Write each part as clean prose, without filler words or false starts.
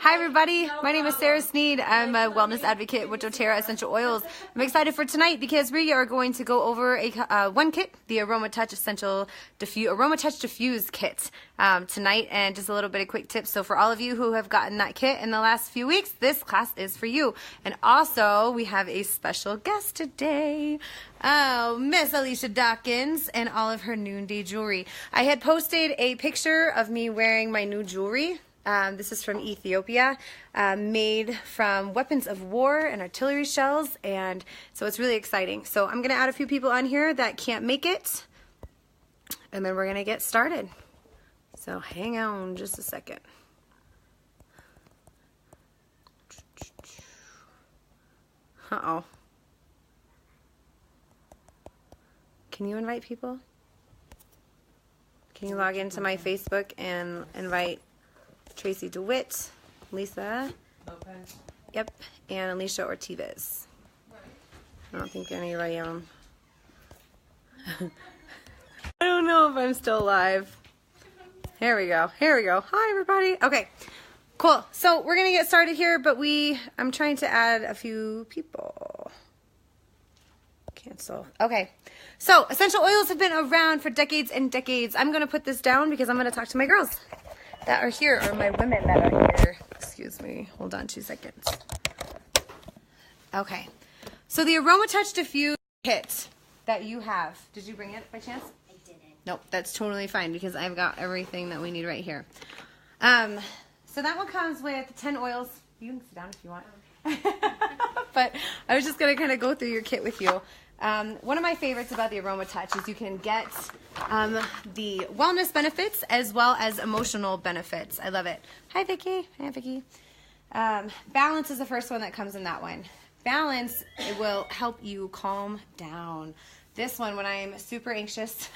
Hi everybody, my name is Sarah Sneed. I'm a wellness advocate with doTERRA Essential Oils. I'm excited for tonight because we are going to go over one kit, the Aroma Touch Diffuse Kit tonight, and just a little bit of quick tips. So for all of you who have gotten that kit in the last few weeks, this class is for you. And also, we have a special guest today. Oh, Miss Alicia Dawkins and all of her Noonday jewelry. I had posted a picture of me wearing my new jewelry. This is from Ethiopia, made from weapons of war and artillery shells, and so it's really exciting. So I'm going to add a few people on here that can't make it, and then we're going to get started. So hang on just a second. Uh-oh. Can you invite people? Can you log into my Facebook and invite Tracy DeWitt, Lisa, Lopez. Yep, and Alicia Ortiz. I don't think anybody I don't know if I'm still live. Here we go. Here we go. Hi everybody. Okay, cool. So we're gonna get started here, but I'm trying to add a few people. Cancel. Okay. So essential oils have been around for decades and decades. I'm gonna put this down because I'm gonna talk to my girls that are here, or my women that are here. Excuse me. Hold on 2 seconds. Okay. So the Aroma Touch Diffuse Kit that you have. Did you bring it by chance? I didn't. Nope, that's totally fine because I've got everything that we need right here. So that one comes with 10 oils. You can sit down if you want. But I was just going to kind of go through your kit with you. One of my favorites about the Aroma Touch is you can get the wellness benefits as well as emotional benefits. I love it. Hi, Vicki. Hi, Vicki. Balance is the first one that comes in that one. Balance, it will help you calm down. This one, when I am super anxious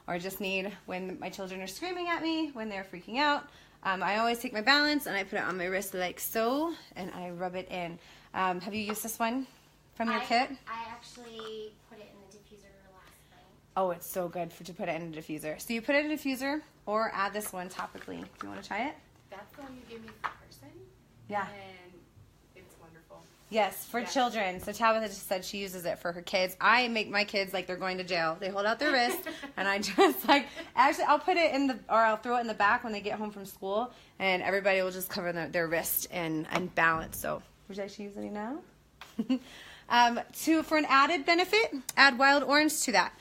or just need, when my children are screaming at me, when they're freaking out, I always take my Balance and I put it on my wrist like so, and I rub it in. Have you used this one from your kit? I actually put it in the diffuser last night. Oh, it's so good to put it in a diffuser. So you put it in a diffuser or add this one topically. Do you want to try it? That's the one you gave me for person? Yeah. And it's wonderful. Yes, for children. So Tabitha just said she uses it for her kids. I make my kids like they're going to jail. They hold out their wrist, and I just actually I'll put it in I'll throw it in the back when they get home from school, and everybody will just cover their wrist and balance. So would you like to use any now? For an added benefit, add wild orange to that.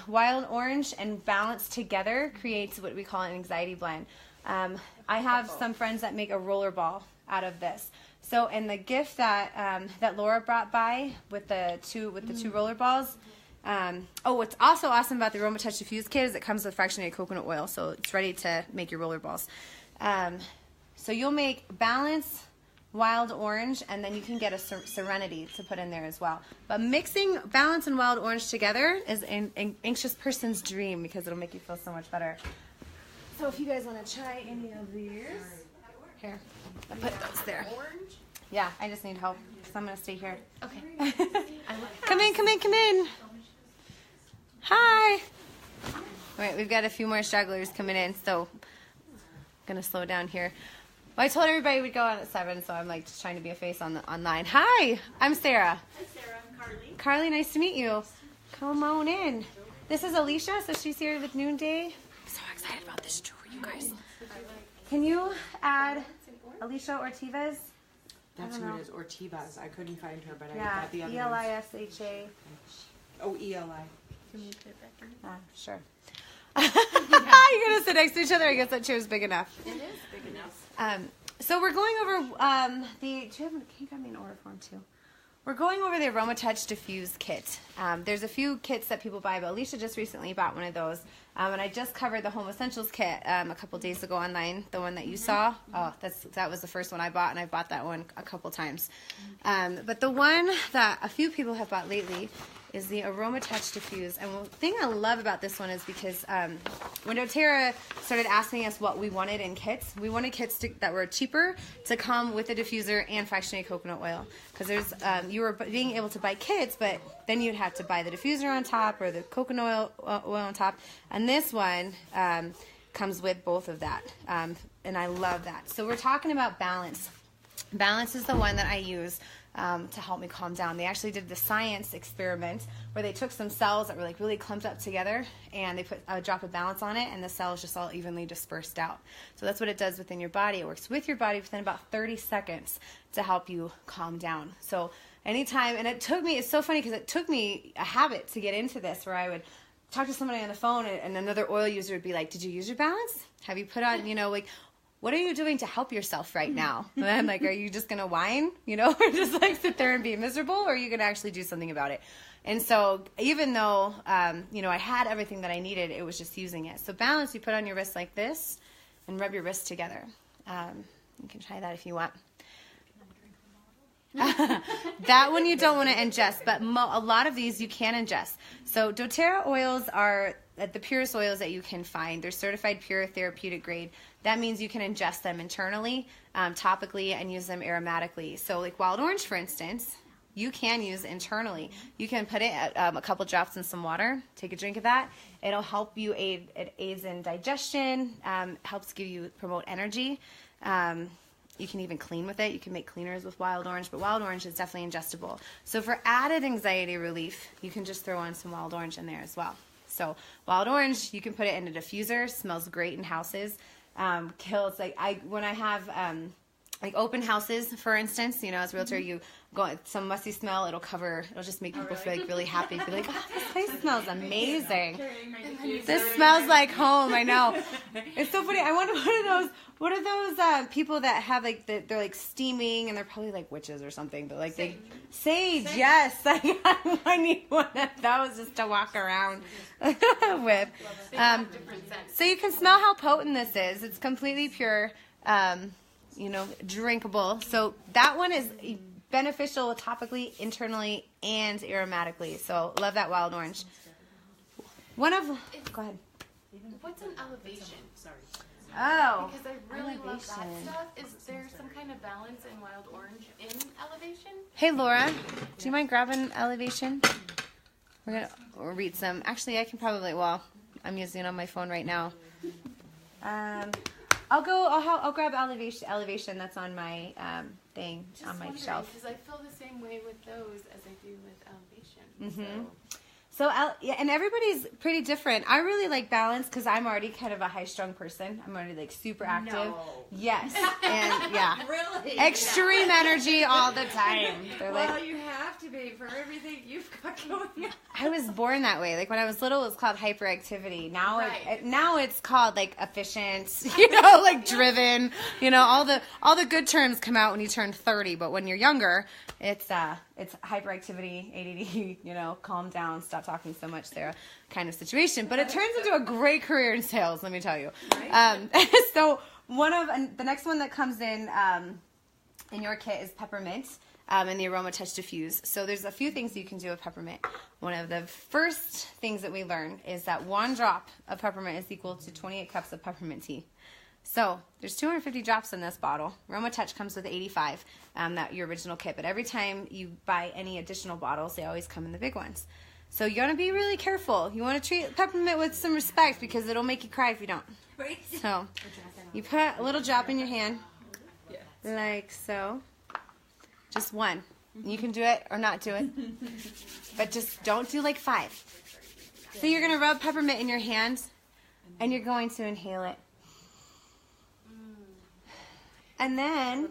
Wild orange and balance together creates what we call an anxiety blend. I have some friends that make a roller ball out of this. So in the gift that that Laura brought by with the two roller balls. What's also awesome about the Aroma Touch Diffuse Kit is it comes with fractionated coconut oil, so it's ready to make your roller balls. So you'll make balance, wild orange, and then you can get a serenity to put in there as well. But mixing balance and wild orange together is an anxious person's dream because it'll make you feel so much better. So if you guys want to try any of these, here, I'll put those there. Yeah, I just need help, so I'm going to stay here. Okay. Come in, come in, come in. Hi. All right, we've got a few more stragglers coming in, so I'm going to slow down here. Well, I told everybody we'd go on at 7, so I'm like just trying to be a face online. Hi, I'm Sarah. Hi, Sarah. I'm Carly. Carly, nice to meet you. Come on in. This is Alicia, so she's here with Noonday. I'm so excited about this jewelry, you guys. Can you add Alicia Ortiz? That's who it is, Ortibas. I couldn't find her, but I Yeah, got the other E-L-I-S-H-A. Oh, E-L-I. Can you put it back in? Sure. You're going to sit next to each other. I guess that chair's big enough. It is big enough. So we're going over can you grab me an order form too? We're going over the Aroma Touch Diffuse Kit. There's a few kits that people buy, but Alicia just recently bought one of those. And I just covered the Home Essentials kit a couple days ago online, the one that you saw. Oh, that was the first one I bought, and I bought that one a couple times. But the one that a few people have bought lately is the Aroma Touch Diffuse. And the thing I love about this one is because when doTERRA started asking us what we wanted in kits, we wanted kits that were cheaper to come with a diffuser and fractionated coconut oil. Because you were being able to buy kits, but then you'd have to buy the diffuser on top or the coconut oil on top. And this one comes with both of that. and I love that. So we're talking about balance. Balance is the one that I use to help me calm down. They actually did the science experiment where they took some cells that were like really clumped up together, and they put a drop of balance on it, and the cells just all evenly dispersed out. So that's what it does within your body. It works with your body within about 30 seconds to help you calm down. So anytime, and it's so funny because it took me a habit to get into this, where I would talk to somebody on the phone, and another oil user would be like, did you use your balance? Have you put on, like, what are you doing to help yourself right now? And I'm like, are you just going to whine, or just like sit there and be miserable, or are you going to actually do something about it? And so even though, I had everything that I needed, it was just using it. So balance, you put on your wrist like this and rub your wrists together. You can try that if you want. That one you don't want to ingest, but a lot of these you can ingest. So doTERRA oils are the purest oils that you can find. They're certified pure therapeutic grade. That means you can ingest them internally, topically, and use them aromatically. So like wild orange, for instance, you can use internally. You can put it a couple drops in some water, take a drink of that. It'll help you it aids in digestion, helps promote energy. You can even clean with it. You can make cleaners with wild orange, but wild orange is definitely ingestible. So for added anxiety relief, you can just throw on some wild orange in there as well. So wild orange, you can put it in a diffuser. Smells great in houses. Kills when I have open houses, for instance, as a realtor, you go some musty smell, it'll just make people feel like really happy. Be like, oh, this place smells amazing. This smells like home. I know. It's so funny. I wonder what are those people that have they're like steaming, and they're probably like witches or something, but like sage. Yes, I need one of those just to walk around with. So you can smell how potent this is. It's completely pure. Drinkable. So that one is beneficial topically, internally, and aromatically. So love that wild orange. Go ahead. What's an elevation? Sorry. Oh. Because I really love that stuff. Is there some kind of balance in wild orange in elevation? Hey, Laura, do you mind grabbing elevation? We're gonna read some. Actually, I can probably. Well, I'm using it on my phone right now. I'll grab elevation that's on my thing on my shelf. Because I feel the same way with those as I do with elevation. Mm-hmm. So and everybody's pretty different. I really like balance because I'm already kind of a high-strung person. I'm already like super active. No. Yes, and yeah, Really? Extreme energy all the time. They're Well, you have to be for everything you've got going on. I was born that way. Like when I was little, it was called hyperactivity. Now, Right. now it's called like efficient. Like driven. All the good terms come out when you turn 30. But when you're younger, it's hyperactivity, ADD. Calm down, stop talking so much, Sarah, kind of situation. But it turns into a great career in sales. Let me tell you. Right. So the next one that comes in your kit is peppermint. And the Aroma Touch Diffuse. So there's a few things you can do with peppermint. One of the first things that we learn is that 1 drop of peppermint is equal to 28 cups of peppermint tea. So there's 250 drops in this bottle. Aroma Touch comes with 85, your original kit. But every time you buy any additional bottles, they always come in the big ones. So you want to be really careful. You want to treat peppermint with some respect because it'll make you cry if you don't. Right. So you put a little drop in your hand, like so. Just 1. You can do it or not do it. But just don't do like 5. So you're going to rub peppermint in your hand, and you're going to inhale it. And then,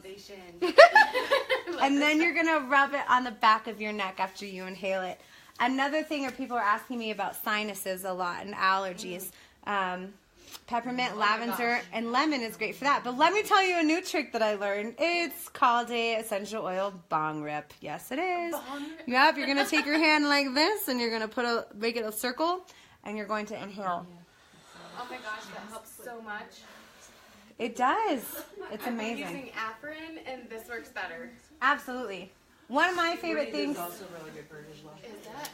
you're going to rub it on the back of your neck after you inhale it. Another thing, people are asking me about sinuses a lot and allergies. Peppermint, lavender, and lemon is great for that. But let me tell you a new trick that I learned. It's called a essential oil bong rip. Yes, it is. Yep, you're going to take your hand like this, and you're going to make it a circle, and you're going to inhale. Oh my gosh, that helps so much. It does. It's amazing. I'm using Afrin, and this works better. Absolutely. One of my favorite things. Also really good for it as well. Is that?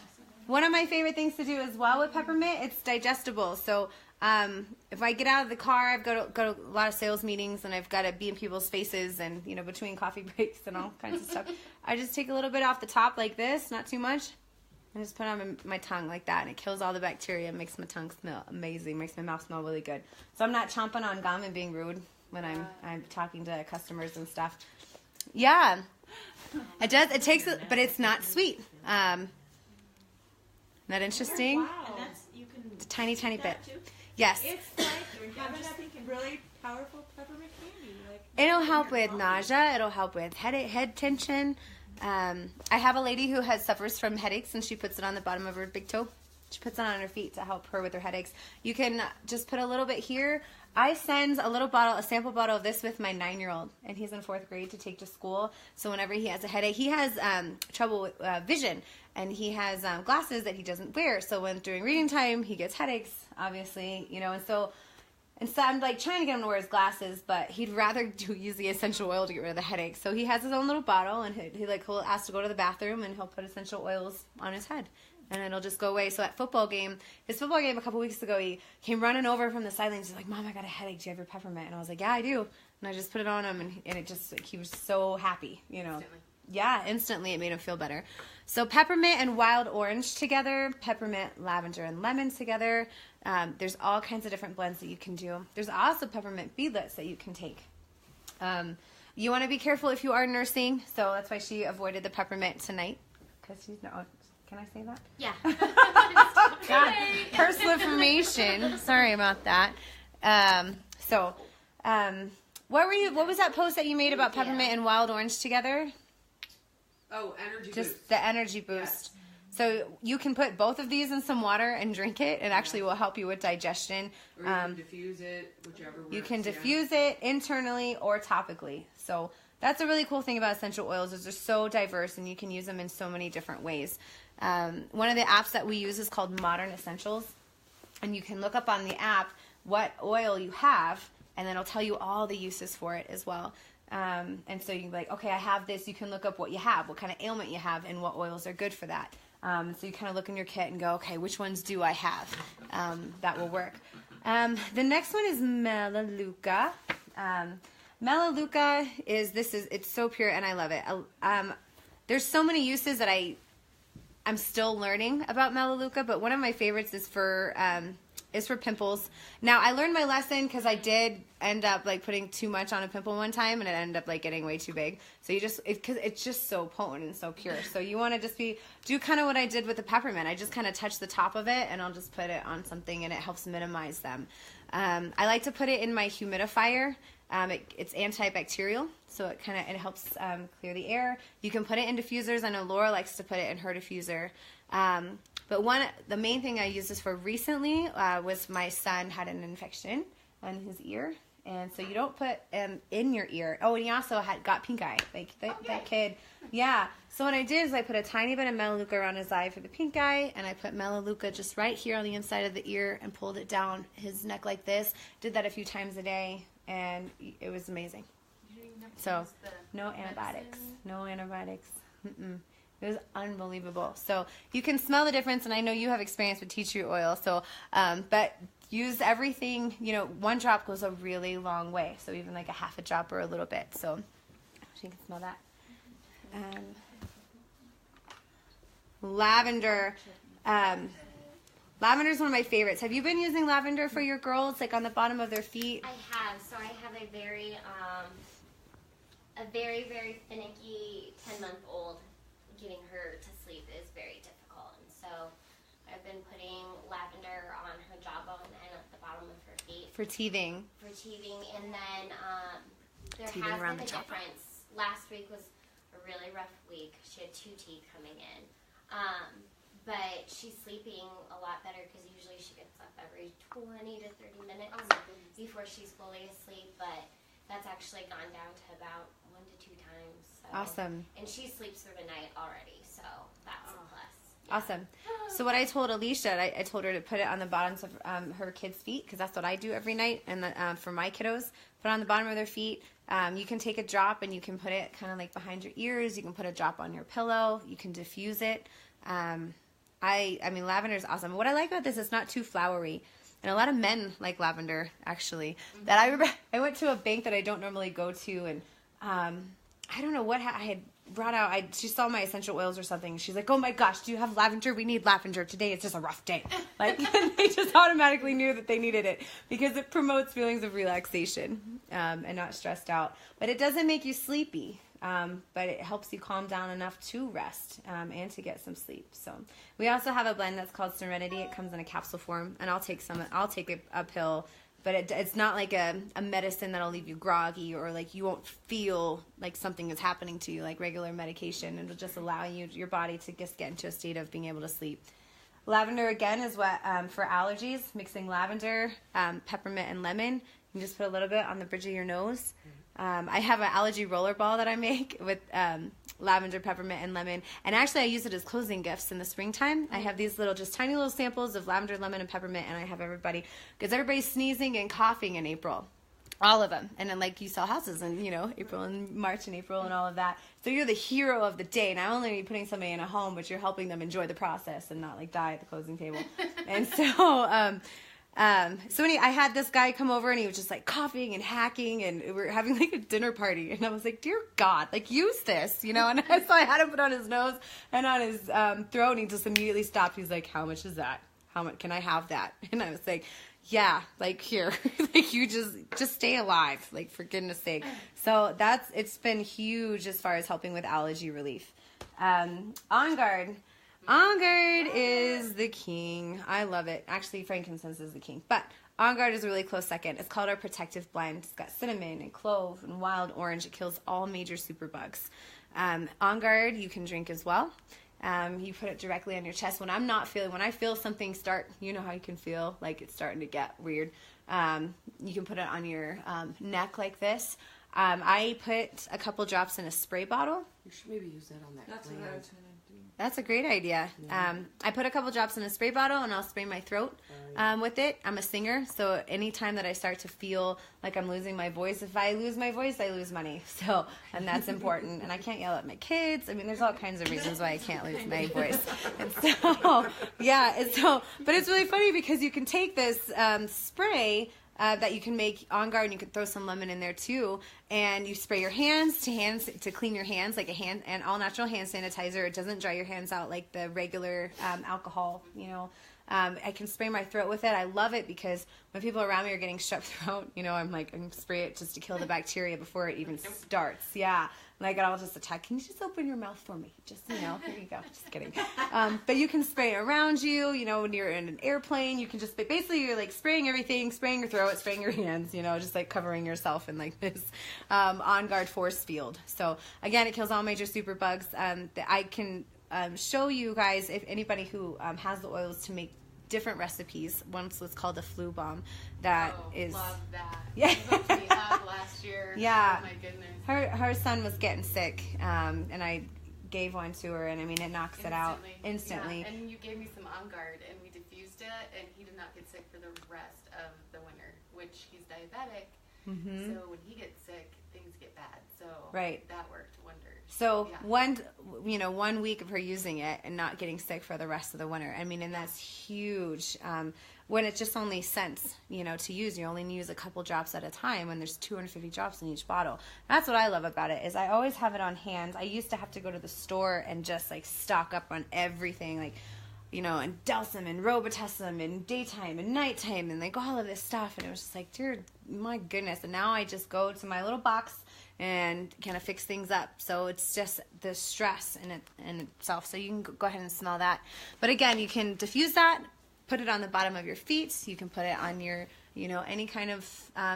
One of my favorite things to do as well with peppermint, it's digestible. So if I get out of the car, I've got to a lot of sales meetings, and I've got to be in people's faces, and between coffee breaks and all kinds of stuff. I just take a little bit off the top like this, not too much, and just put it on my tongue like that, and it kills all the bacteria, makes my tongue smell amazing, makes my mouth smell really good. So I'm not chomping on gum and being rude. when I'm talking to customers and stuff. Yeah, it does. It takes, but it's not sweet. Isn't that interesting? Wow. And that's, you can It's a tiny, tiny bit. that too? Yes. It's like having a really powerful peppermint candy. Like, It'll help with nausea. It'll help with head tension. I have a lady who suffers from headaches, and she puts it on the bottom of her big toe. She puts it on her feet to help her with her headaches. You can just put a little bit here. I send a sample bottle of this with my 9-year-old, and he's in 4th grade to take to school. So whenever he has a headache, he has trouble with vision, and he has glasses that he doesn't wear. So during reading time, he gets headaches, obviously, and so I'm like trying to get him to wear his glasses, but he'd rather use the essential oil to get rid of the headache. So he has his own little bottle, and he'll ask to go to the bathroom, and he'll put essential oils on his head, and it'll just go away. So at his football game a couple weeks ago, he came running over from the sidelines. He's like, "Mom, I got a headache. Do you have your peppermint?" And I was like, "Yeah, I do." And I just put it on him, and it just, he was so happy, Instantly. Yeah, instantly it made him feel better. So peppermint and wild orange together, peppermint, lavender, and lemon together. There's all kinds of different blends that you can do. There's also peppermint beadlets that you can take. You want to be careful if you are nursing, so that's why she avoided the peppermint tonight. Because she's not. Can I say that? Yeah. God, personal information. Sorry about that. What was that post that you made about peppermint and wild orange together? Oh, energy Just boost. the energy boost. Yes. So you can put both of these in some water and drink it. It actually will help you with digestion. Or you can diffuse it, whichever works. You can yeah. diffuse it internally or topically. So that's a really cool thing about essential oils is they're so diverse, and you can use them in so many different ways. One of the apps that we use is called Modern Essentials, and you can look up on the app what oil you have, and then it'll tell you all the uses for it as well. And so you're like, okay, I have this. You can look up what you have, what kind of ailment you have, and what oils are good for that. So you kind of look in your kit and go, okay, which ones do I have? That will work. The next one is Melaleuca. Melaleuca it's so pure, and I love it. There's so many uses that I'm still learning about Melaleuca, but one of my favorites is for pimples. Now, I learned my lesson because I did end up like putting too much on a pimple one time, and it ended up like getting way too big. So because it's just so potent and so pure. So you want to just do kind of what I did with the peppermint. I just kind of touch the top of it, and I'll just put it on something, and it helps minimize them. I like to put it in my humidifier. It's antibacterial, so it helps clear the air. You can put it in diffusers. I know Laura likes to put it in her diffuser. But the main thing I used this for recently was my son had an infection on his ear, and so you don't put in your ear. Oh, and he also got pink eye, like that kid. Yeah. So what I did is I put a tiny bit of Melaleuca around his eye for the pink eye, and I put Melaleuca just right here on the inside of the ear and pulled it down his neck like this. Did that a few times a day, and it was amazing. So no antibiotics. No antibiotics. Mm-mm. It was unbelievable. So you can smell the difference, and I know you have experience with tea tree oil. So, but use everything. One drop goes a really long way. So even like a half a drop or a little bit. So you can smell that. Lavender. Lavender is one of my favorites. Have you been using lavender for your girls, like on the bottom of their feet? I have. So I have a very, very finicky 10-month-old. Getting her to sleep is very difficult, and so I've been putting lavender on her jawbone and at the bottom of her feet For teething. And then there Teething has around been a the jawbone. difference. Last week was a really rough week. She had 2 teeth coming in, but she's sleeping a lot better because usually she gets up every 20 to 30 minutes before she's fully asleep, but that's actually gone down to about 1 to 2 times. So. Awesome. And she sleeps through the night already, so that's a plus. Yeah. Awesome. So what I told Alicia, I told her to put it on the bottoms of her kids' feet, because that's what I do every night. And for my kiddos, put it on the bottom of their feet. You can take a drop and you can put it kind of like behind your ears. You can put a drop on your pillow. You can diffuse it. I mean, lavender is awesome. What I like about this is it's not too flowery. And a lot of men like lavender, actually. Mm-hmm. That I remember, I went to a bank that I don't normally go to, and I don't know what I brought out, she saw my essential oils or something. She's like, oh my gosh, do you have lavender? We need lavender. Today it's just a rough day. Like, they just automatically knew that they needed it because it promotes feelings of relaxation and not stressed out. But it doesn't make you sleepy. But it helps you calm down enough to rest and to get some sleep. So we also have a blend that's called Serenity. It comes in a capsule form, and I'll take a pill. But it's not like a medicine that'll leave you groggy or like you won't feel like something is happening to you like regular medication. It'll just allow your body to just get into a state of being able to sleep. Lavender, again, is what for allergies, mixing lavender, peppermint, and lemon. You can just put a little bit on the bridge of your nose. I have an allergy roller ball that I make with lavender, peppermint, and lemon. And actually, I use it as closing gifts in the springtime. I have these just tiny little samples of lavender, lemon, and peppermint, and I have everybody, because everybody's sneezing and coughing in April. All of them. And then, like, you sell houses in, April and March and April and all of that. So you're the hero of the day. Not only are you putting somebody in a home, but you're helping them enjoy the process and not, like, die at the closing table. And so... So anyway, I had this guy come over and he was just like coughing and hacking and we were having like a dinner party and I was like, dear God, like use this, and so I had him put on his nose and on his throat and he just immediately stopped. He's like, how much is that? How much can I have that? And I was like, yeah, like here, like you just stay alive, like for goodness sake. So it's been huge as far as helping with allergy relief. On Guard. On Guard is the king. I love it. Actually, frankincense is the king. But On Guard is a really close second. It's called our protective blend. It's got cinnamon and clove and wild orange. It kills all major superbugs. On Guard you can drink as well. You put it directly on your chest. When I feel something start, you know how you can feel like it's starting to get weird. You can put it on your neck like this. I put a couple drops in a spray bottle. You should maybe use that on that. That's what I was gonna do. That's a great idea. Yeah. I put a couple drops in a spray bottle and I'll spray my throat with it. I'm a singer, so anytime that I start to feel like I'm losing my voice, if I lose my voice, I lose money. So, and that's important. And I can't yell at my kids. I mean, there's all kinds of reasons why I can't lose my voice. And so, yeah. But it's really funny because you can take this spray that you can make On Guard, and you can throw some lemon in there too, and you spray your hands to clean your hands, like an all natural hand sanitizer. It doesn't dry your hands out like the regular alcohol, I can spray my throat with it. I love it because when people around me are getting strep throat, I'm like, I can spray it just to kill the bacteria before it even starts. Yeah. Like I'll just attack. Can you just open your mouth for me? Just, here you go. Just kidding. But you can spray it around you, when you're in an airplane, you can just, basically you're like spraying everything, spraying your throat, spraying your hands, just like covering yourself in like this On Guard force field. So again, it kills all major superbugs. I can show you guys, if anybody who has the oils, to make different recipes. Once was called a flu bomb. Love that. Yeah. Hooked me up last year. Yeah. Oh my goodness. Her son was getting sick, and I gave one to her, and I mean it knocks it out instantly. Yeah. And you gave me some On Guard, and we diffused it, and he did not get sick for the rest of the winter, which he's diabetic. Mm-hmm. So when he gets sick, things get bad. So that worked wonders. So 1 week of her using it and not getting sick for the rest of the winter. I mean, and that's huge. When it's just only cents, to use, you only use a couple drops at a time, and there's 250 drops in each bottle. That's what I love about it, is I always have it on hand. I used to have to go to the store and just like stock up on everything, like, and Delsum and Robitussin and daytime and nighttime and like all of this stuff. And it was just like, dear, my goodness. And now I just go to my little box and kind of fix things up. So it's just the stress in itself. So you can go ahead and smell that. But again, you can diffuse that, put it on the bottom of your feet. You can put it on your, any kind of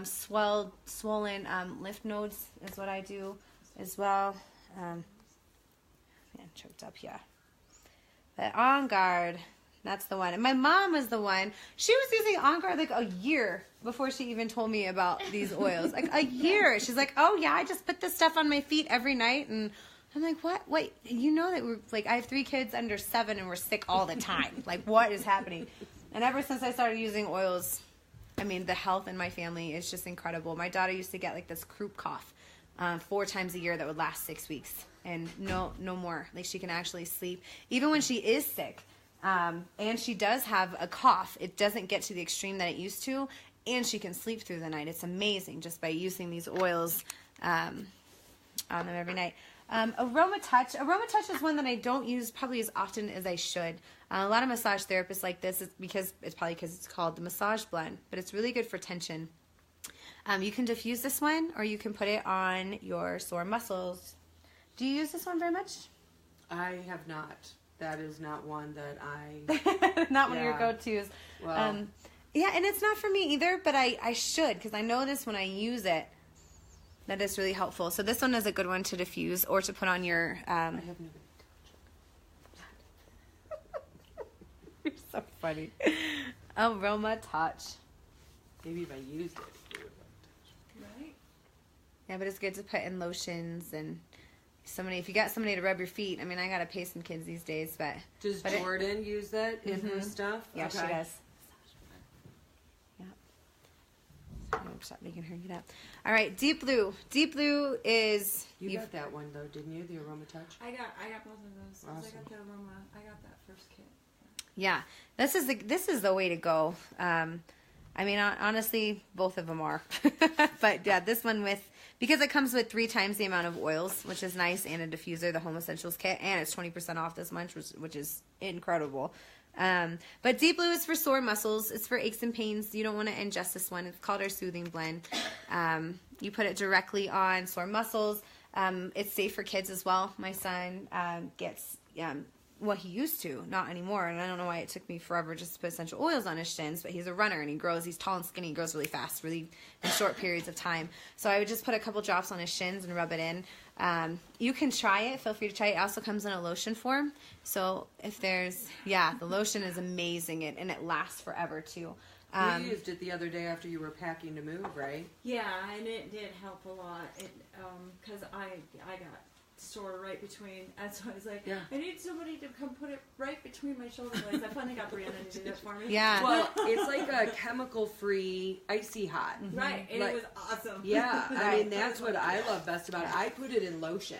swollen lymph nodes is what I do as well. Choked up here. But On Guard, that's the one. And my mom was the one. She was using On Guard like a year before she even told me about these oils. Like a year. She's like, oh yeah, I just put this stuff on my feet every night. And I'm like, what? Wait, that we're like, I have 3 kids under 7 and we're sick all the time. Like, what is happening? And ever since I started using oils, I mean, the health in my family is just incredible. My daughter used to get like this croup cough 4 times a year that would last 6 weeks. And no more. Like, she can actually sleep. Even when she is sick, and she does have a cough, it doesn't get to the extreme that it used to, and she can sleep through the night. It's amazing just by using these oils on them every night. Aroma Touch. Aroma Touch is one that I don't use probably as often as I should. A lot of massage therapists like this because it's called the massage blend, but it's really good for tension. You can diffuse this one, or you can put it on your sore muscles. Do you use this one very much? I have not. That is not one that I... Not one of your go-tos. Well, yeah, and it's not for me either, but I should, because I notice when I use it, that is really helpful. So this one is a good one to diffuse or to put on your... I have never... You're so funny. Aroma Touch. Maybe if I used it. Right? Yeah, but it's good to put in lotions and if you got somebody to rub your feet. I mean, I gotta pay some kids these days, but Does Jordan use that in her stuff? yeah, Okay. she does. Yeah. Stop making her get up. All right, Deep Blue. Deep Blue is You got that one though, didn't you? The Aroma Touch. I got both of those. 'Cause Awesome. I got the aroma. I got that first kit. yeah. This is the way to go. I mean, honestly, both of them are. But yeah, this one because it comes with 3 times the amount of oils, which is nice, and a diffuser, the Home Essentials kit, and it's 20% off this month, which is incredible. But Deep Blue is for sore muscles. It's for aches and pains. You don't want to ingest this one. It's called our Soothing Blend. You put it directly on sore muscles. It's safe for kids as well. My son gets... well, he used to, not anymore, and I don't know why it took me forever just to put essential oils on his shins, but he's a runner, and he's tall and skinny, he grows really fast, really in short periods of time. So I would just put a couple drops on his shins and rub it in. You can try it, feel free to try it. It also comes in a lotion form, so if there's, the lotion is amazing, and it lasts forever, too. You used it the other day after you were packing to move, right? Yeah, and it did help a lot. Because I got sore right between. And so I was like, I need somebody to come put it right between my shoulder blades. I finally got Brianna to do that for me. Yeah. Well, it's like a chemical-free icy hot. Right, and Like- it was awesome. Yeah, I Right. mean, that's what I love best about it. I put it in lotion.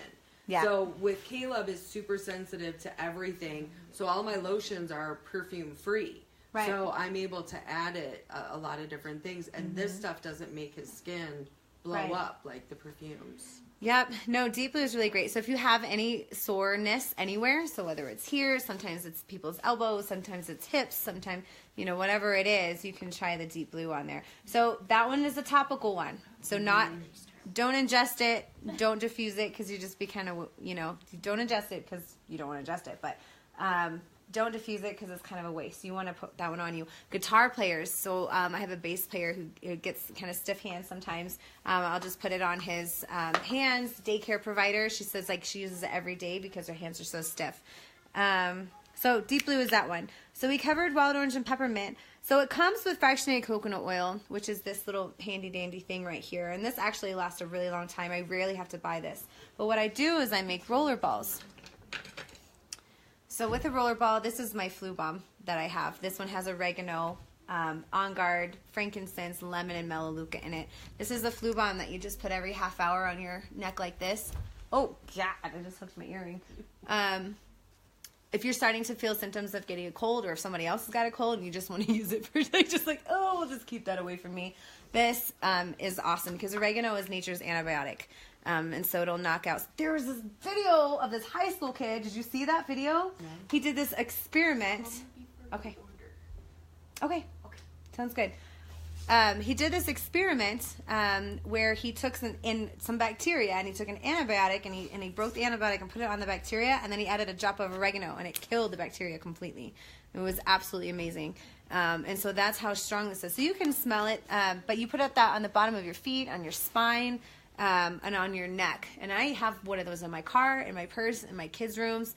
Yeah. So with Caleb is super sensitive to everything, so all my lotions are perfume-free. Right. So I'm able to add it a lot of different things, and this stuff doesn't make his skin blow Right. up like the perfumes. Yep. No, Deep Blue is really great. So if you have any soreness anywhere, so whether it's here, sometimes it's people's elbows, sometimes it's hips, sometimes, whatever it is, you can try the Deep Blue on there. So that one is a topical one. So don't ingest it, don't diffuse it, because you just be kind of, don't ingest it because you don't want to ingest it, but don't diffuse it because it's kind of a waste. You want to put that one on you. Guitar players. So I have a bass player who gets kind of stiff hands sometimes. I'll just put it on his hands. Daycare provider. She says she uses it every day because her hands are so stiff. So Deep Blue is that one. So we covered wild orange and peppermint. So it comes with fractionated coconut oil, which is this little handy dandy thing right here. And this actually lasts a really long time. I rarely have to buy this. But what I do is I make roller balls. So with a roller ball, this is my flu balm that I have. This one has oregano, On Guard, frankincense, lemon, and melaleuca in it. This is the flu balm that you just put every half hour on your neck like this. Oh, God, I just hooked my earring. If you're starting to feel symptoms of getting a cold, or if somebody else has got a cold and you just want to use it for we'll just keep that away from me. This is awesome because oregano is nature's antibiotic. And so it'll knock out. There was this video of this high school kid. Did you see that video? No. He did this experiment. Okay. Sounds good. He did this experiment where he took some bacteria, and he took an antibiotic, and he broke the antibiotic and put it on the bacteria, and then he added a drop of oregano, and it killed the bacteria completely. It was absolutely amazing. And so that's how strong this is. So you can smell it, but you put that on the bottom of your feet, on your spine, and on your neck. And I have one of those in my car, in my purse, in my kids' rooms.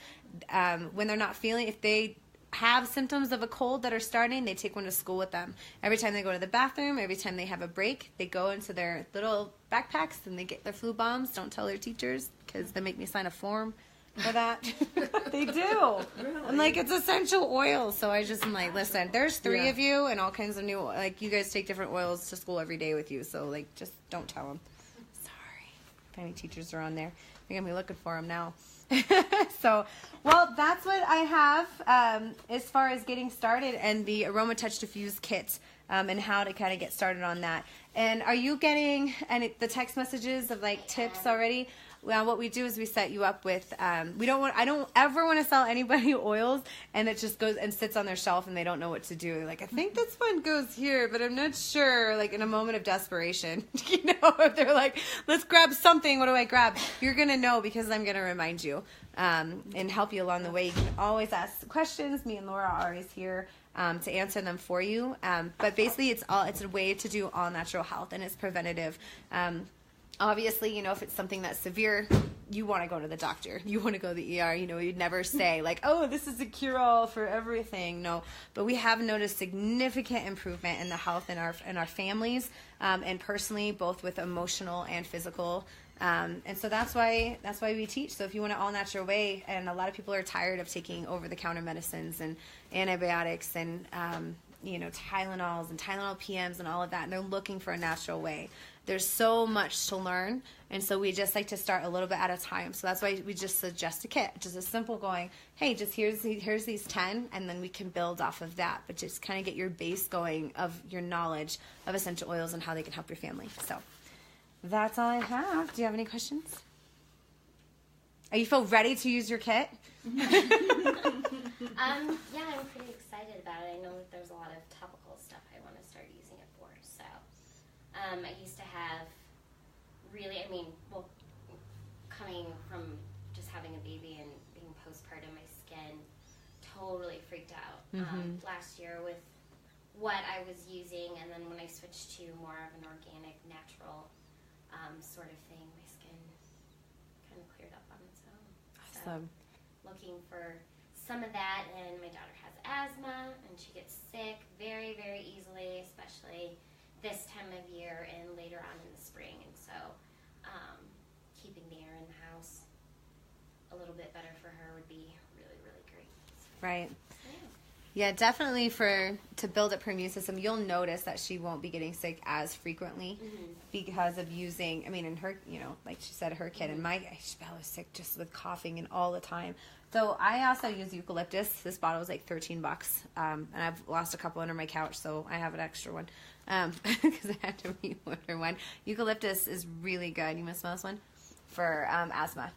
When they're not feeling, if they have symptoms of a cold that are starting, they take one to school with them. Every time they go to the bathroom, every time they have a break, they go into their little backpacks and they get their flu bombs. Don't tell their teachers because they make me sign a form for that. They do. Really? I'm like, it's essential oil. So I'm like, listen, there's 3 of you and all kinds of new, you guys take different oils to school every day with you. So just don't tell them. Sorry. If any teachers are on there, they're going to be looking for them now. So, that's what I have as far as getting started, and the Aroma Touch Diffuse kit. and how to kind of get started on that. And are you getting the text messages of like tips already? Well, what we do is we set you up with. I don't ever want to sell anybody oils, and it just goes and sits on their shelf, and they don't know what to do. They're like, I think this one goes here, but I'm not sure. Like in a moment of desperation, if they're like, let's grab something. What do I grab? You're gonna know because I'm gonna remind you and help you along the way. You can always ask questions. Me and Laura are always here to answer them for you. But basically, it's a way to do all natural health, and it's preventative. Obviously, if it's something that's severe, you want to go to the doctor. You want to go to the ER. You'd never say like, oh, this is a cure-all for everything. No, but we have noticed significant improvement in the health in our families, and personally, both with emotional and physical. And so that's why we teach. So if you want an all-natural way, and a lot of people are tired of taking over-the-counter medicines and antibiotics and Tylenols and Tylenol PMs and all of that, and they're looking for a natural way. There's so much to learn, and so we just like to start a little bit at a time. So that's why we just suggest a kit, just a simple going, hey, just here's these 10, and then we can build off of that, but just kind of get your base going of your knowledge of essential oils and how they can help your family. So that's all I have. Do you have any questions? Are you feel ready to use your kit? Yeah, I'm pretty excited about it. I know that there's a lot of topical stuff I want to start using it for. So, I used to have coming from just having a baby and being postpartum, my skin totally freaked out last year with what I was using, and then when I switched to more of an organic, natural sort of thing, my skin kind of cleared up on its own. Awesome. So, looking for some of that, and my daughter has asthma, and she gets sick very, very easily, especially this time of year and later on in the spring. And so keeping the air in the house a little bit better for her would be really, really great. So, right. Yeah, definitely to build up her immune system. You'll notice that she won't be getting sick as frequently because of using, in her, like she said, her kid and Belle was sick just with coughing and all the time. So I also use eucalyptus. This bottle was like $13, and I've lost a couple under my couch, so I have an extra one because I had to reorder one. Eucalyptus is really good. You want to smell this one? For asthma.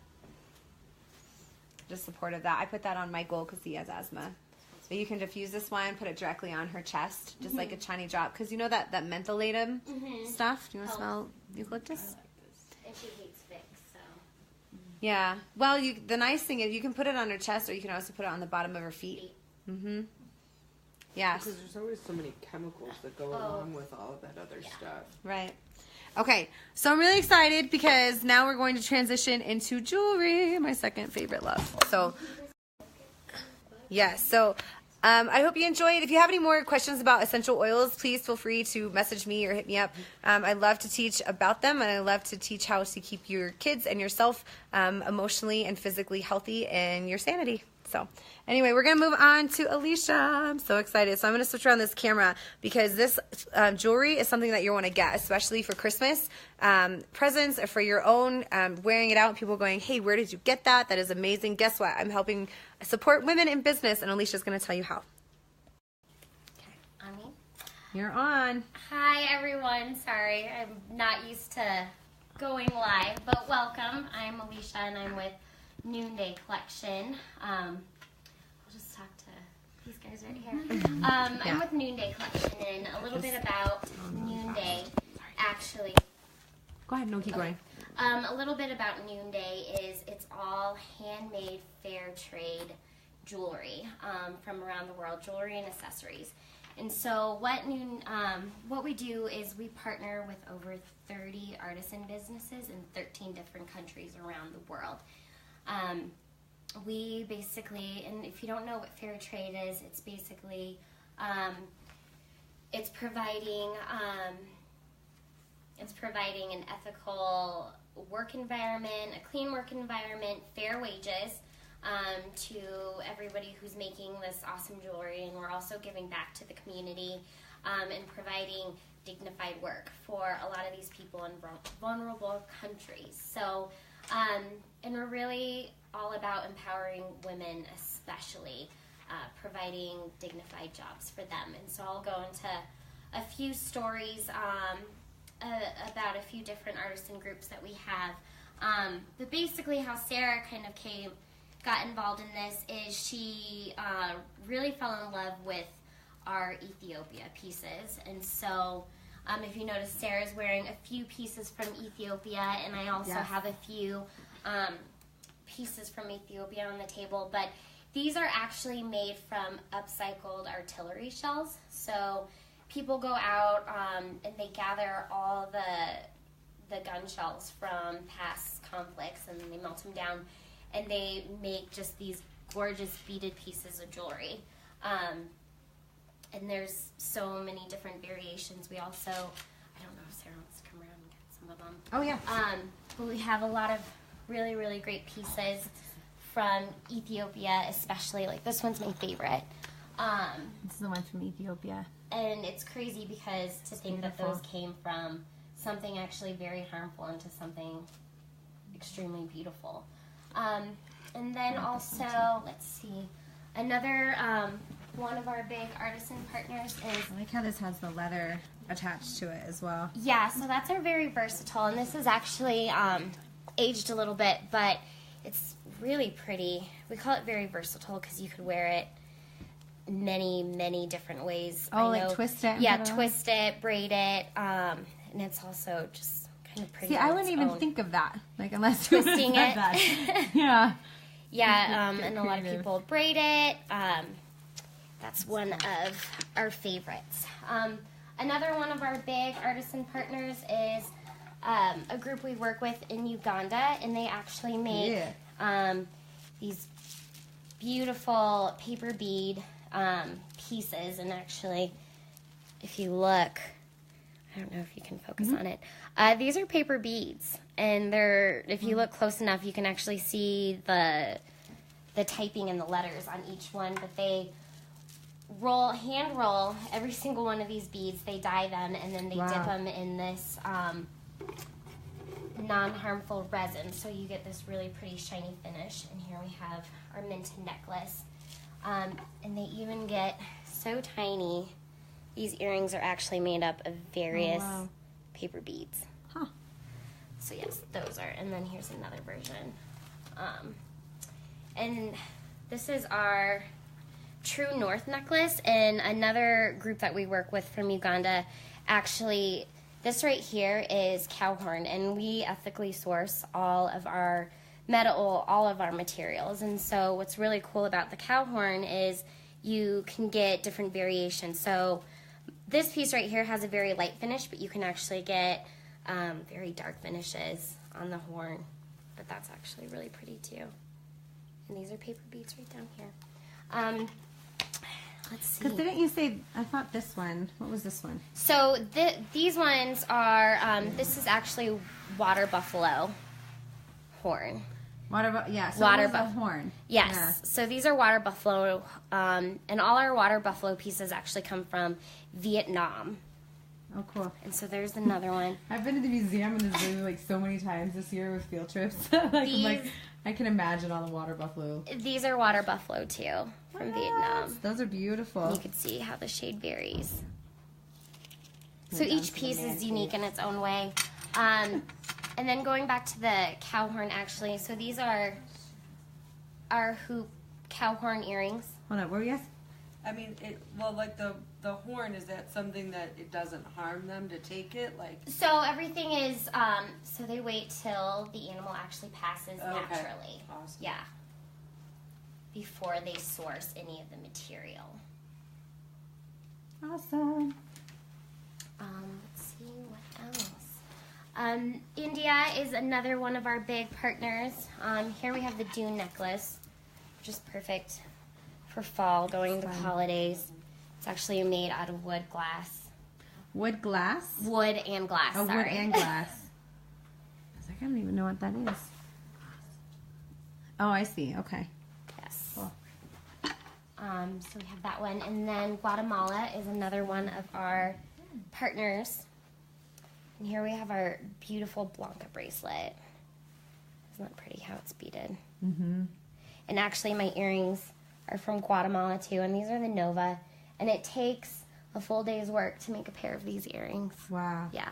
Just supportive that. I put that on Michael because he has asthma. So you can diffuse this one, put it directly on her chest, just like a tiny drop. Because you know that mentholatum stuff? Do you want to smell eucalyptus? I like this. And she hates Vicks, so. Yeah. Well, the nice thing is you can put it on her chest, or you can also put it on the bottom of her feet. Yeah. Because there's always so many chemicals that go along with all of that other stuff. Right. Okay, so I'm really excited because now we're going to transition into jewelry, my second favorite love. So, yes, so I hope you enjoyed. If you have any more questions about essential oils, please feel free to message me or hit me up. I love to teach about them, and I love to teach how to keep your kids and yourself emotionally and physically healthy and your sanity. So anyway, we're going to move on to Alicia. I'm so excited. So I'm going to switch around this camera because this jewelry is something that you want to get, especially for Christmas presents or for your own, wearing it out. People going, hey, where did you get that? That is amazing. Guess what? I'm helping support women in business, and Alicia's going to tell you how. Okay, on me? You're on. Hi, everyone. Sorry, I'm not used to going live, but welcome. I'm Alicia, and I'm with Noonday Collection. I'll just talk to these guys right here. I'm with Noonday Collection, and a little bit about Noonday, actually. Go ahead, no, keep going. A little bit about Noonday is it's all handmade, fair trade jewelry from around the world, jewelry and accessories. And so what we do is we partner with over 30 artisan businesses in 13 different countries around the world. We basically, and if you don't know what fair trade is, it's basically, it's providing an ethical work environment, a clean work environment, fair wages to everybody who's making this awesome jewelry, and we're also giving back to the community and providing dignified work for a lot of these people in vulnerable countries. So, and we're really all about empowering women, especially providing dignified jobs for them. And so I'll go into a few stories about a few different artisan groups that we have. But basically how Sarah kind of got involved in this is she really fell in love with our Ethiopia pieces. And so if you notice, Sarah's wearing a few pieces from Ethiopia, and I also have a few pieces from Ethiopia on the table. But these are actually made from upcycled artillery shells. So people go out and they gather all the gun shells from past conflicts, and then they melt them down, and they make just these gorgeous beaded pieces of jewelry. And there's so many different variations. We also, I don't know if Sarah wants to come around and get some of them. Oh, yeah. But we have a lot of really, really great pieces from Ethiopia, especially. Like, this one's my favorite. This is the one from Ethiopia. And it's crazy because to think that those came from something actually very harmful into something extremely beautiful. And then also, let's see, another one of our big artisan partners is... I like how this has the leather attached to it as well. Yeah, so that's our very versatile, and this is actually aged a little bit, but it's really pretty. We call it very versatile because you could wear it many, many different ways. Oh, like twist it? Yeah, twist it, braid it, and it's also just kind of pretty. See, I wouldn't even think of that, like, unless twisting it. Yeah. Yeah, and a lot of people braid it. That's one of our favorites. Another one of our big artisan partners is a group we work with in Uganda, and they actually make these beautiful paper bead pieces. And actually, if you look, I don't know if you can focus on it. These are paper beads, and they're, if you look close enough, you can actually see the typing and the letters on each one. But they hand roll every single one of these beads. They dye them, and then they dip them in this non-harmful resin, so you get this really pretty shiny finish. And here we have our minted necklace, and they even get so tiny. These earrings are actually made up of various paper beads. Huh. So yes, those are, and then here's another version. And this is our True North necklace, and another group that we work with from Uganda, actually, this right here is cow horn, and we ethically source all of our metal, all of our materials. And so what's really cool about the cow horn is you can get different variations. So this piece right here has a very light finish, but you can actually get very dark finishes on the horn. But that's actually really pretty too. And these are paper beads right down here. Let's see. Because didn't you say, I thought this one, what was this one? So these ones are, this is actually water buffalo horn. So water the horn. Yes. Yeah. So these are water buffalo, and all our water buffalo pieces actually come from Vietnam. Oh, cool. And so there's another one. I've been to the museum in the zoo like so many times this year with field trips. I can imagine all the water buffalo. These are water buffalo too, from Vietnam. Those are beautiful. And you can see how the shade varies. So each piece is unique in its own way. And then going back to the cow horn, actually, so these are our hoop cow horn earrings. Hold on, where are we at? I mean, like the horn, is that something that it doesn't harm them to take it? Like, so everything is, so they wait till the animal actually passes naturally. Awesome. Yeah. Before they source any of the material. Awesome. Let's see what else. India is another one of our big partners. Here we have the Dune necklace, which is perfect for fall, going to the holidays. It's actually made out of wood glass. Wood glass? Wood and glass. Oh, sorry. wood and glass. I was like, I don't even know what that is. Oh, I see. Okay. Yes. Cool. So we have that one. And then Guatemala is another one of our partners. And here we have our beautiful Blanca bracelet. Isn't that pretty how it's beaded? Mm-hmm. And actually my earrings are from Guatemala too, and these are the Nova. And it takes a full day's work to make a pair of these earrings. Wow. Yeah.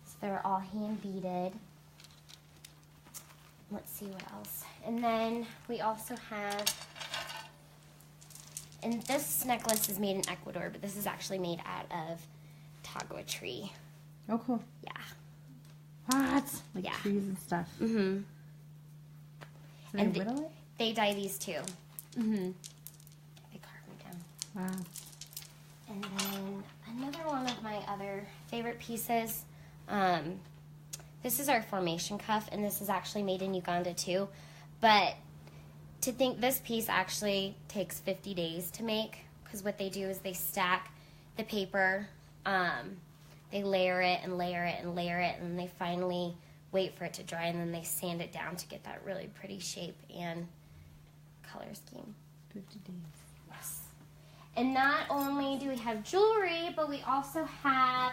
So they're all hand beaded. Let's see what else. And then we also have, and this necklace is made in Ecuador, but this is actually made out of tagua tree. Oh, cool. Yeah. What? Like Yeah. trees and stuff. Mm-hmm. So they And whittle it? They dye these too. Mm-hmm. They carve them down. Wow. And then another one of my other favorite pieces. This is our formation cuff, and this is actually made in Uganda too. But to think this piece actually takes 50 days to make, because what they do is they stack the paper, they layer it and layer it and layer it, and they finally wait for it to dry, and then they sand it down to get that really pretty shape and color scheme. 50 days. Yes. And not only do we have jewelry, but we also have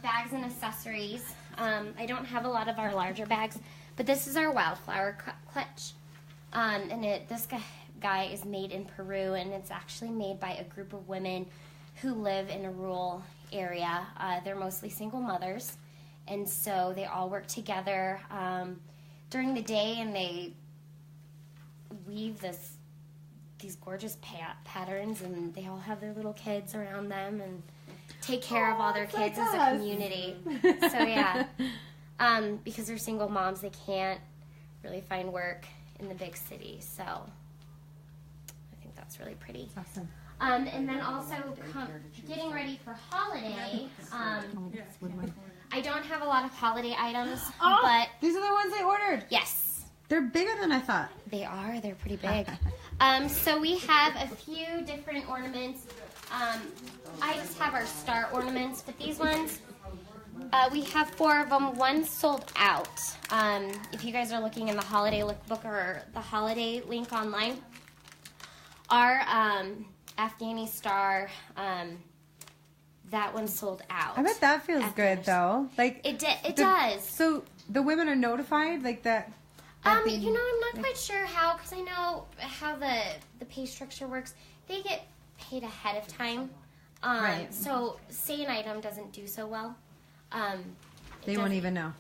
bags and accessories. I don't have a lot of our larger bags, but this is our wildflower clutch. And this guy is made in Peru, and it's actually made by a group of women who live in a rural area. They're mostly single mothers, and so they all work together during the day, and they weave these gorgeous patterns, and they all have their little kids around them and take care of all their kids as a community. So yeah, because they're single moms, they can't really find work in the big city. So I think that's really pretty. Awesome. And then also getting ready for holiday. I don't have a lot of holiday items, but These are the ones I ordered. yes, They're bigger than I thought. they are. They're pretty big. So we have a few different ornaments. I just have our star ornaments, but these ones, we have 4 of them. One sold out. If you guys are looking in the holiday lookbook or the holiday link online, our Afghani star, that one sold out. I bet that feels At good first. though. Like It does. So the women are notified, like that. at the- You know, I'm not quite sure how, because I know how the pay structure works. They get paid ahead of time. Right. So, say an item doesn't do so well. They won't even know.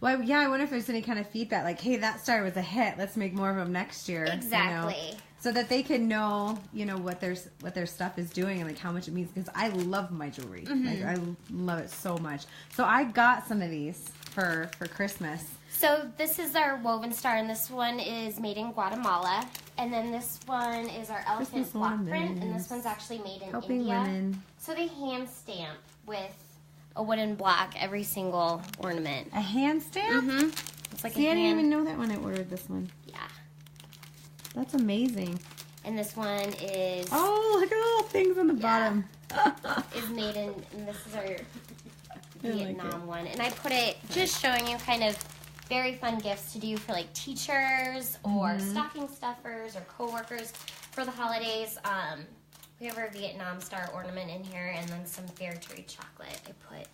Well, yeah, I wonder if there's any kind of feedback, like, hey, that star was a hit. Let's make more of them next year. Exactly. You know? So that they can know, you know, what their stuff is doing and like how much it means. Because I love my jewelry. Like I love it so much. So I got some of these for Christmas. So this is our woven star, and this one is made in Guatemala. And then this one is our elephant Christmas block print, and ornaments. this one's actually made in Helping India. women. So they hand stamp with a wooden block every single ornament. A hand stamp? It's like See, a I didn't hand. even know that when I ordered this one. Yeah. That's amazing. And this one is Oh, look at the little things on the Yeah. bottom. is made in, and this is our like Vietnam one. And I put it just showing you kind of very fun gifts to do for like teachers or stocking stuffers or coworkers for the holidays. We have our Vietnam star ornament in here, and then some fair trade chocolate I put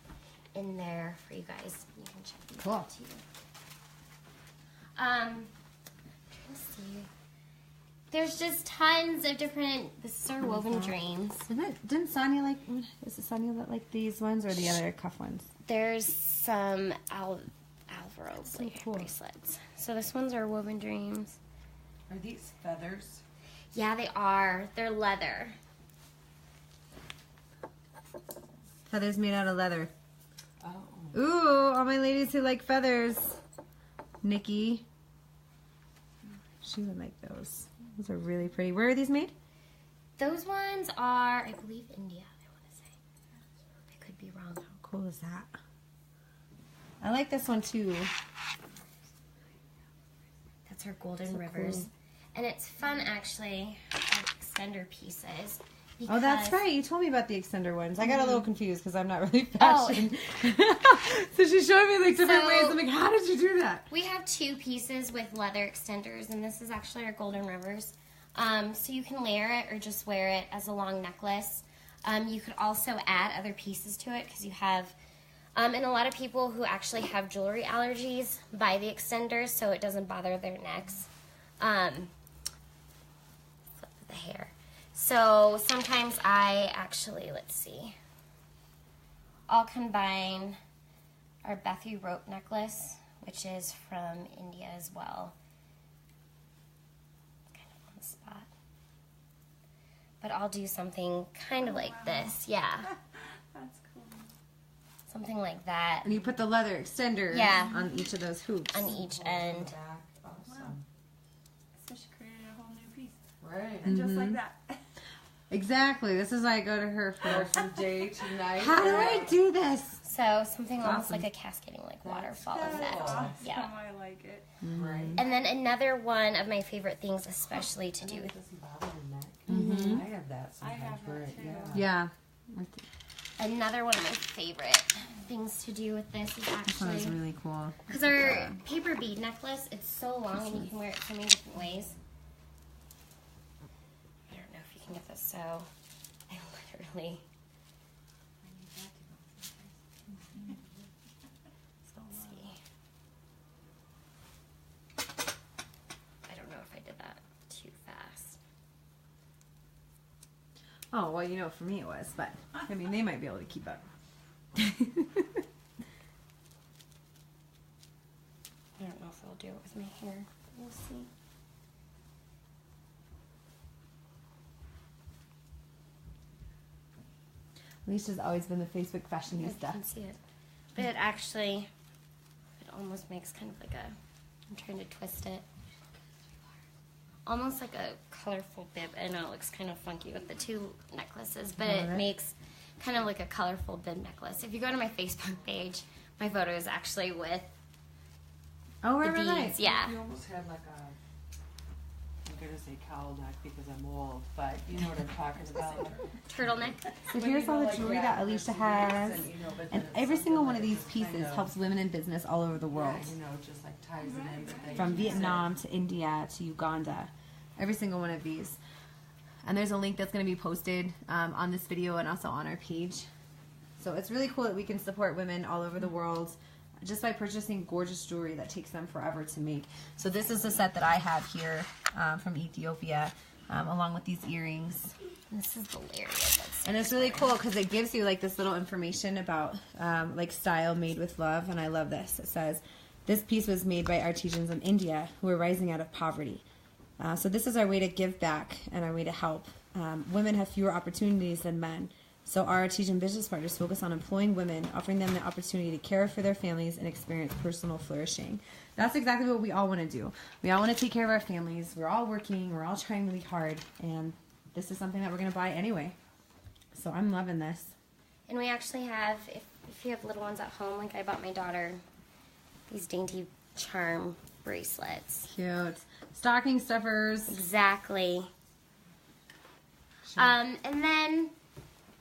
in there for you guys. You can check these Cool. out too. Trying to see. There's just tons of different. This is our woven dreams. Didn't Sonia like? Is it Sonia that like these ones or the other cuff ones? There's some Alvaro cool. bracelets. So this one's our woven dreams. Are these feathers? Yeah, they are. They're leather. Feathers made out of leather. Oh. Ooh, all my ladies who like feathers. Nikki. She would like those. Those are really pretty. Where are these made? Those ones are, I believe, India, I want to say. I could be wrong. How cool is that? I like this one too. That's our Golden So Rivers. cool. And it's fun, actually, like extender pieces. Oh, that's because- right. You told me about the extender ones. I got a little confused because I'm not really Oh. fashion. So she's showing me like different So- ways. I'm like, how did you do that? We have 2 pieces with leather extenders, and this is actually our Golden Rivers. So you can layer it or just wear it as a long necklace. You could also add other pieces to it because you have, and a lot of people who actually have jewelry allergies buy the extenders so it doesn't bother their necks. Flip the hair. So sometimes I actually, let's see, I'll combine our Bethy rope necklace, which is from India as well. Kind of on the spot. But I'll do something kind of like this, yeah. That's cool. Something like that. And you put the leather extender on each of those hoops. On each end. Awesome. So she created a whole new piece. Right. And just like that. Exactly. This is why I go to her Go for. from day to night. How do I do this? So something almost Awesome. like a cascading, like That's waterfall cool. effect. Awesome. Yeah. I like it. Right. And then another one of my favorite things, especially to do It with doesn't bother your neck. I have that I sometimes. have that where too. Yeah. another one of my favorite things to do with this is This one actually is really cool. because our paper bead necklace, it's so long and you can wear it so many different ways. I don't know if you can get this, so I literally. Let's see. I don't know if I did that too fast. Oh, well, you know, for me it was, but I mean, they might be able to keep up. I don't know if it'll do it with my hair. We'll see. Alicia's always been the Facebook I fashionista. can see it. But it actually, it almost makes kind of like a, I'm trying to twist it. Almost like a colorful bib. I know it looks kind of funky with the two necklaces, but it makes kind of like a colorful bib necklace. If you go to my Facebook page, my photo is actually with Oh, the right, beads. right. Yeah. You almost had like a, I'm going to say cowl neck because I'm old, but you know what I'm talking about. Turtleneck. So here's all the jewelry that Alicia has. And every single one of these pieces helps women in business all over the world. Yeah, you know, just like ties it in. But they From use Vietnam to India to Uganda. Every single one of these. And there's a link that's going to be posted on this video and also on our page. So it's really cool that we can support women all over the world just by purchasing gorgeous jewelry that takes them forever to make. So this is the set that I have here from Ethiopia, along with these earrings. This is hilarious. That's And it's really cool because it gives you like this little information about like style made with love. And I love this. It says, this piece was made by artisans in India who are rising out of poverty. So this is our way to give back and our way to help. Women have fewer opportunities than men. So our artisan business partners focus on employing women, offering them the opportunity to care for their families and experience personal flourishing. That's exactly what we all want to do. We all want to take care of our families. We're all working. We're all trying really hard. And this is something that we're going to buy anyway. So I'm loving this. And we actually have, if you have little ones at home, like I bought my daughter these dainty charm bracelets. Cute. Stocking stuffers. Exactly. And then,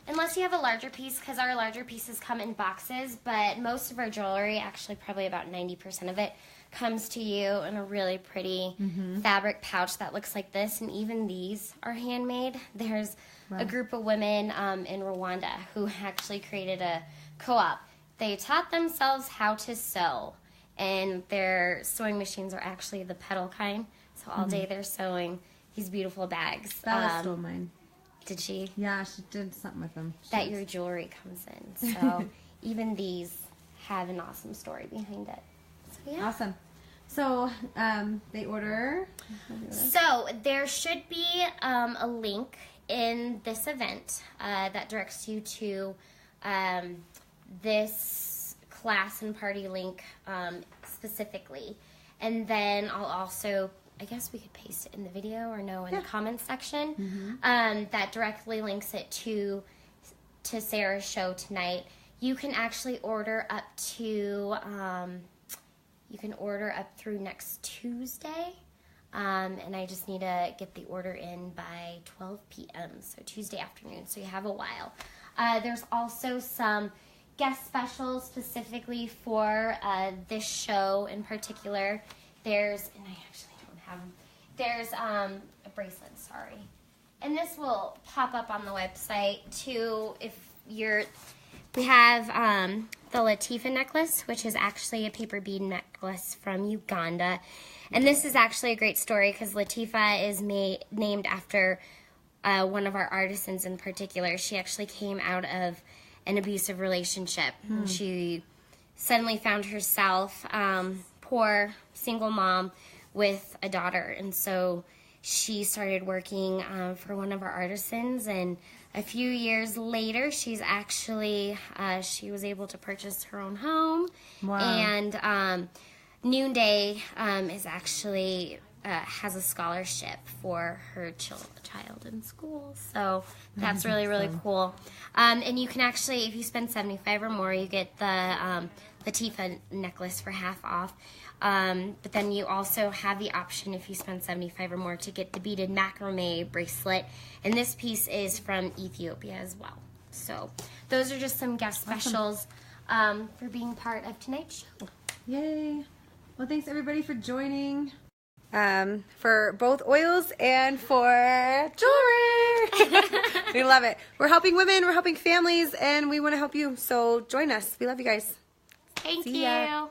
unless you have a larger piece, because our larger pieces come in boxes, but most of our jewelry, actually probably about 90% of it, comes to you in a really pretty fabric pouch that looks like this. And even these are handmade. There's a group of women in Rwanda who actually created a co-op. They taught themselves how to sew, and their sewing machines are actually the pedal kind. So all day they're sewing these beautiful bags. Bella stole mine. Did she? Yeah, she did something with them. That your jewelry comes in. So even these have an awesome story behind it. So yeah. Awesome. So they order. So there should be a link in this event that directs you to this class and party link specifically. And then I'll also, I guess we could paste it in the video or no in the comments section. That directly links it to Sarah's show tonight. You can actually order up to you can order up through next Tuesday. And I just need to get the order in by 12 p.m. So Tuesday afternoon. So you have a while. There's also some guest specials specifically for this show in particular. There's, and I actually don't have them. There's a bracelet, sorry. And this will pop up on the website too if you're, we have the Latifa necklace, which is actually a paper bead necklace from Uganda. And this is actually a great story because Latifa is named after one of our artisans in particular. She actually came out of an abusive relationship. And she suddenly found herself poor, single mom with a daughter. And so she started working for one of our artisans, and a few years later, she's actually, she was able to purchase her own home. Wow. And Noonday is actually, has a scholarship for her child in school. So that's really, really cool. And you can actually, if you spend $75 or more, you get the Tifa necklace for half off. But then you also have the option, if you spend $75 or more, to get the beaded macrame bracelet. And this piece is from Ethiopia as well. So those are just some guest specials for being part of tonight's show. Yay. Well, thanks everybody for joining. For both oils and for jewelry. We love it. We're helping women, we're helping families, and we want to help you. So join us. We love you guys. Thank See ya. you.